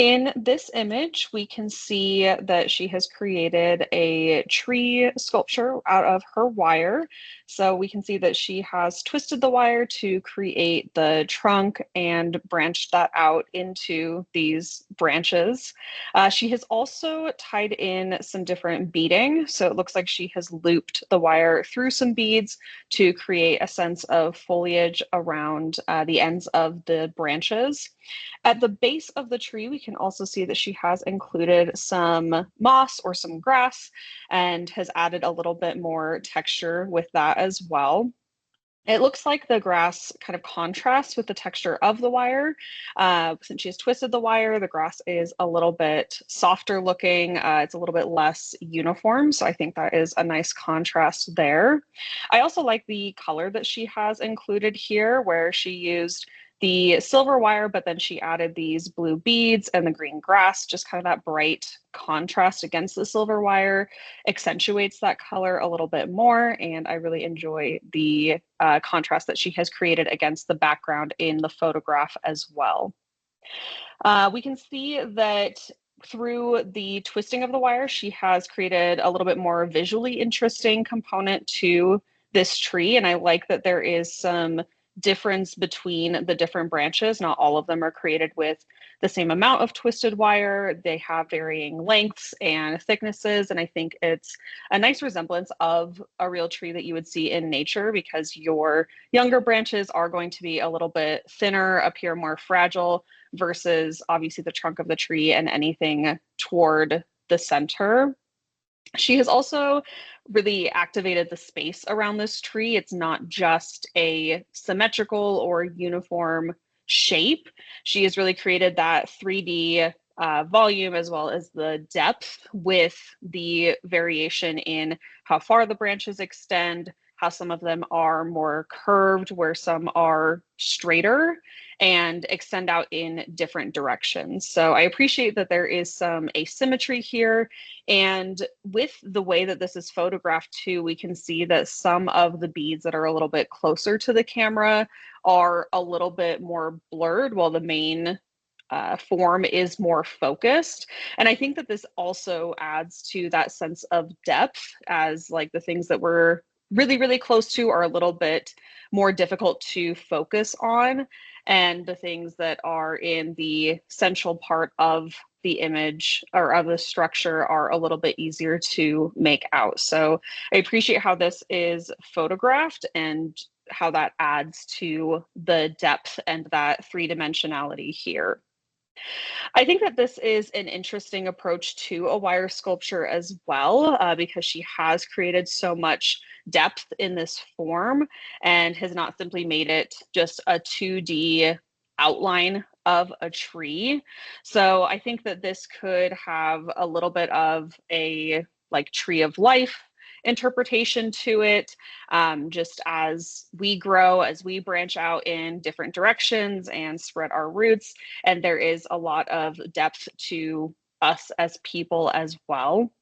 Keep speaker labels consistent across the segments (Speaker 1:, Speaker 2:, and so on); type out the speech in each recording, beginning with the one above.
Speaker 1: In this image, we can see that she has created a tree sculpture out of her wire. So we can see that she has twisted the wire to create the trunk and branched that out into these branches. She has also tied in some different beading. So it looks like she has looped the wire through some beads to create a sense of foliage around the ends of the branches. At the base of the tree, we can also see that she has included some moss or some grass and has added a little bit more texture with that as well. It looks like the grass kind of contrasts with the texture of the wire. Since she has twisted the wire, the grass is a little bit softer looking. It's a little bit less uniform. So I think that is a nice contrast there. I also like the color that she has included here, where she used the silver wire, but then she added these blue beads and the green grass, just kind of that bright contrast against the silver wire accentuates that color a little bit more. And I really enjoy the contrast that she has created against the background in the photograph as well. We can see that through the twisting of the wire, she has created a little bit more visually interesting component to this tree. And I like that there is some difference between the different branches. Not all of them are created with the same amount of twisted wire. They have varying lengths and thicknesses. And I think it's a nice resemblance of a real tree that you would see in nature, because your younger branches are going to be a little bit thinner, appear more fragile, versus obviously the trunk of the tree and anything toward the center. She has also really activated the space around this tree. It's not just a symmetrical or uniform shape. She has really created that 3D volume as well as the depth, with the variation in how far the branches extend, how some of them are more curved, where some are straighter and extend out in different directions. So I appreciate that there is some asymmetry here. And with the way that this is photographed too, we can see that some of the beads that are a little bit closer to the camera are a little bit more blurred, while the main form is more focused. And I think that this also adds to that sense of depth, as like the things that we're really, really close to are a little bit more difficult to focus on. And the things that are in the central part of the image or of the structure are a little bit easier to make out. So I appreciate how this is photographed and how that adds to the depth and that three-dimensionality here. I think that this is an interesting approach to a wire sculpture as well, because she has created so much depth in this form and has not simply made it just a 2D outline of a tree. So I think that this could have a little bit of a like tree of life interpretation to it, just as we grow, as we branch out in different directions and spread our roots. And there is a lot of depth to us as people as well.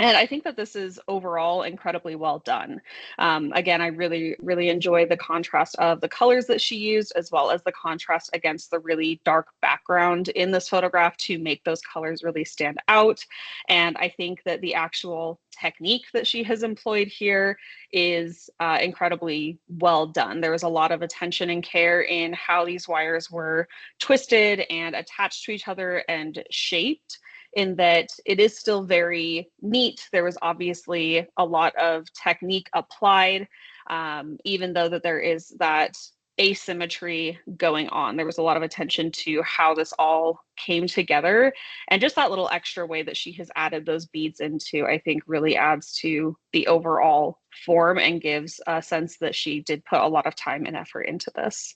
Speaker 1: And I think that this is overall incredibly well done. Again, I really, really enjoy the contrast of the colors that she used, as well as the contrast against the really dark background in this photograph to make those colors really stand out. And I think that the actual technique that she has employed here is incredibly well done. There was a lot of attention and care in how these wires were twisted and attached to each other and shaped, in that it is still very neat. There was obviously a lot of technique applied, even though that there is that asymmetry going on. There was a lot of attention to how this all came together, and just that little extra way that she has added those beads into, I think really adds to the overall form and gives a sense that she did put a lot of time and effort into this.